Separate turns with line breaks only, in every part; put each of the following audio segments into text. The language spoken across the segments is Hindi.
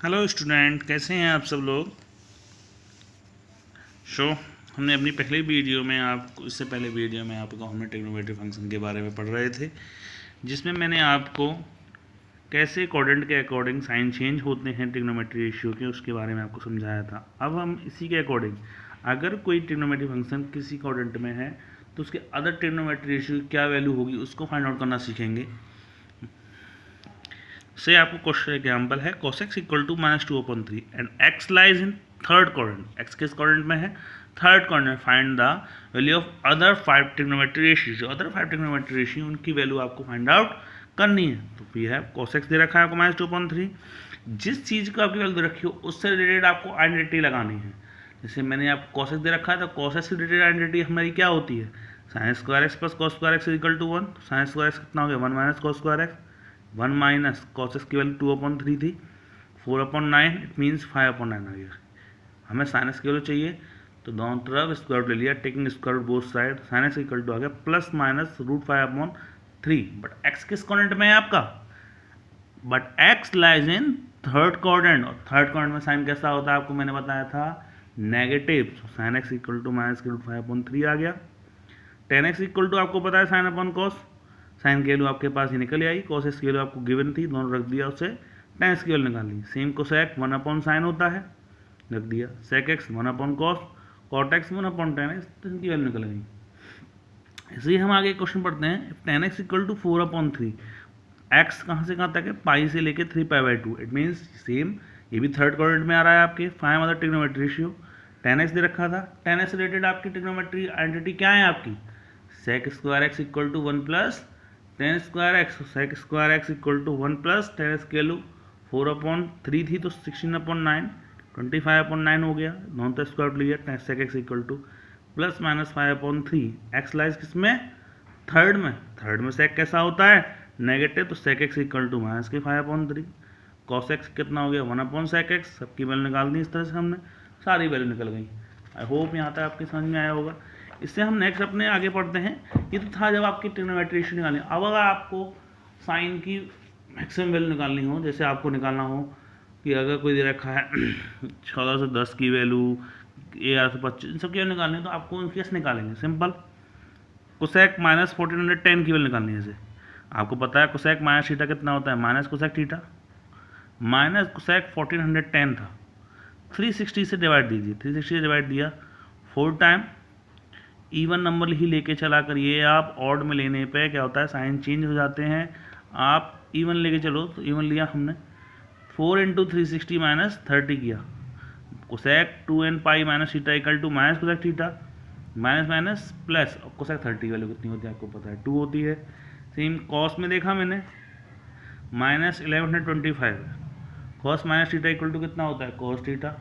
हेलो स्टूडेंट, कैसे हैं आप सब लोग। हमने अपनी पहले वीडियो में इससे पहले वीडियो में आपको हमने ट्रिग्नोमेट्री फंक्शन के बारे में पढ़ रहे थे, जिसमें मैंने आपको कैसे कोऑर्डिनेट के अकॉर्डिंग साइन चेंज होते हैं ट्रिग्नोमेट्री रेशियो के, उसके बारे में आपको समझाया था। अब हम इसी के अकॉर्डिंग अगर कोई ट्रिग्नोमेट्री फंक्शन किसी कोऑर्डिनेट में है तो उसके अदर ट्रिग्नोमेट्री रेशियो क्या वैल्यू होगी उसको फाइंड आउट करना सीखेंगे। से आपको क्वेश्चन एग्जाम्पल है cos x equal to -2/3 and x lies in third quadrant. x किस क्वाड्रेंट में है? Third quadrant. Find the value of other 5 trigonometry ratio. जो अदर 5 ट्रिग्नोमेट्री रेशियो उनकी वैल्यू आपको फाइंड आउट करनी है। तो वी हैव cos x दे रखा है आपको -2/3। जिस चीज़ को आपकी वैल्यू दे रखी हो उससे रिलेटेड आपको आइडेंटिटी लगानी है। जैसे मैंने आपको cos x दे रखा है तो cos x से रिलेटेड आइडेंटिटी हमारी क्या होती है? sin square x plus cos square x equal to 1। sin square x कितना हो गया? 1 minus cos square x। 1 minus cos x की वैल्यू 2/3 थी, 4/9 इट मीन्स 5/9 आ गया। हमें sin x की वैल्यू चाहिए तो दोनों तरफ स्क्वायर रूट ले लिया, taking square root both side. sin x equal to आ गया प्लस माइनस √5/3। बट x किस क्वाड्रेंट में है आपका? But x lies in third quadrant, और थर्ड क्वाड्रेंट में साइन कैसा होता है आपको मैंने बताया था? Negative. sin x equal to -√5/3 आ गया। tan x इक्वल टू आपको पता है sin अपॉन cos। साइन की वैल्यू आपके पास ही निकल आई, cos x की वैल्यू आपको गिवन थी, दोनों रख दिया, उससे tan x की वैल्यू निकाल ली। सेम cosec 1/sin होता है, रख दिया। sec x 1/cos, cot x 1/tan x, तो इनकी वैल्यू निकल गई। इसलिए हम आगे क्वेश्चन पढ़ते हैं। tan x equal to 4/3, x कहाँ से कहाँ तक है? पाई से लेके 3π/2। इट मीन्स सेम, ये भी थर्ड क्वाड्रेंट में आ रहा है आपके। Find other trigonometry ratio. tan x दे रखा था, tan x से रिलेटेड आपकी ट्रिग्नोमेट्री आइडेंटिटी क्या है आपकी? sec square x equal to 1 plus tan square x। sec square x equal to 1 plus tan x की वैल्यू 4/3 थी तो 16/9, 25/9 हो गया। दोनों तो स्क्वायर रूट लिया। sec x equal to plus minus 5/3। x lies किसमें? थर्ड में। थर्ड में sec कैसा होता है? नेगेटिव, तो sec x equal to -5/3। cos x कितना हो गया? 1/sec x। सबकी वैल्यू निकाल दी इस तरह से, हमने सारी वैल्यू निकल गई। आई होप यहाँ तक आपके समझ में आया होगा। इससे हम नेक्स्ट अपने आगे पढ़ते हैं। ये तो था जब आपकी ट्रिग्नोमेट्री रेशियो निकालनी। अब अगर आपको साइन की मैक्सिमम वैल्यू निकालनी हो, जैसे आपको निकालना हो कि अगर कोई दे रखा है 14 से 10 की वैल्यू, 11 से 25, इन सब की वैल्यू निकालनी है, तो आपको उनकी कैसे निकालेंगे? सिंपल, कोसेक -1410 की वैल्यू निकालनी है। जैसे आपको पता है कोसेक माइनस थीटा कितना होता है? Minus cosec theta. Minus cosec 1410 था, 360 से डिवाइड दीजिए। 360 से डिवाइड दिया 4 टाइम, इवन नंबर ही लेके चला करिए आप। ऑड में लेने पे क्या होता है? साइन चेंज हो जाते हैं। आप इवन लेके चलो तो इवन लिया हमने, 4 × 360 -30 किया। Cosec 2nπ minus theta equal to minus cosec theta, minus minus plus. और कोसेक 30 की वैल्यू कितनी होती है आपको पता है? 2 होती है। सेम कॉस में देखा मैंने, -1125। Cos minus theta equal to कितना होता है? Cos theta.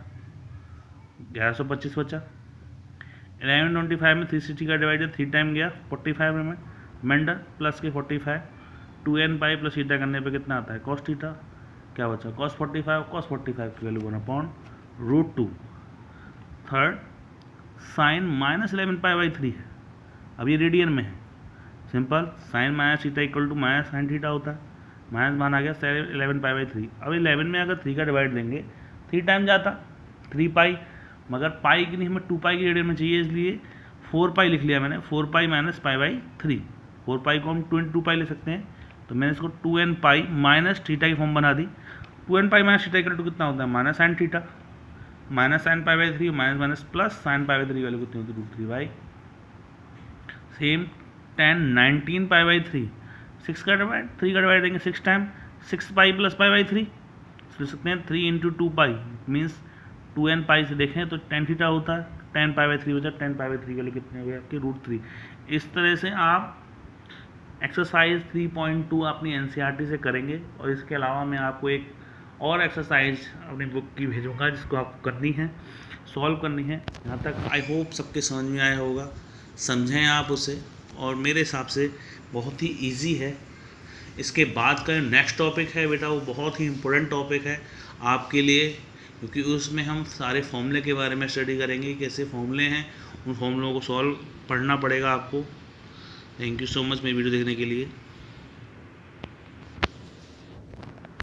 1125 बचा। 1125 में 360 का डिवाइडेड 3 टाइम गया, 45 में रिमाइंडर प्लस के 45। 2nπ प्लस थीटा करने पे कितना आता है? cos theta. क्या बचा? cos 45। cos 45 की वैल्यू 1/√2। थर्ड, साइन -11π/3 है। अब ये रेडियन में है। Simple, sine minus theta equal to minus sine theta होता है। माइनस मान आ गया 11π/3। अब 11 में अगर 3 का डिवाइड देंगे 3 टाइम जाता, 3π, मगर पाई की नहीं, हमें 2π की रेडियन में चाहिए, इसलिए 4π लिख लिया मैंने। 4π माइनस π/3। 4π को हम 2π ले सकते हैं, तो मैंने इसको 2nπ माइनस थीटा की फॉर्म बना दी। 2nπ minus theta equal to कितना होता है? Minus sine theta. Minus sine π/3 minus minus plus sine π/3 value कितनी होती है? √3/। Same tan 19π/3। 6 का डिवाइड 3 का डिवाइड देंगे 6 टाइम, 6π प्लस π/3 लिख सकते हैं। 3 × 2π मीन्स 2nπ से देखें तो tan थीटा होता है। tan π/3 बचा। tan π/3 की वैल्यू कितनी हो गई आपकी? √3। इस तरह से आप एक्सरसाइज 3.2 अपनी एनसीईआरटी से करेंगे। और इसके अलावा मैं आपको एक और एक्सरसाइज अपनी बुक की भेजूंगा जिसको आपको करनी है, सॉल्व करनी है। यहाँ तक आई होप सबके समझ में आया होगा, समझें आप उसे। और मेरे हिसाब से बहुत ही ईजी है। इसके बाद का नेक्स्ट टॉपिक है बेटा, वो बहुत ही इम्पोर्टेंट टॉपिक है आपके लिए, क्योंकि उसमें हम सारे फॉर्मूले के बारे में स्टडी करेंगे। कैसे फॉर्मूले हैं, उन फॉर्मूलों को सॉल्व पढ़ना पड़ेगा आपको। थैंक यू सो मच मेरी वीडियो देखने के लिए।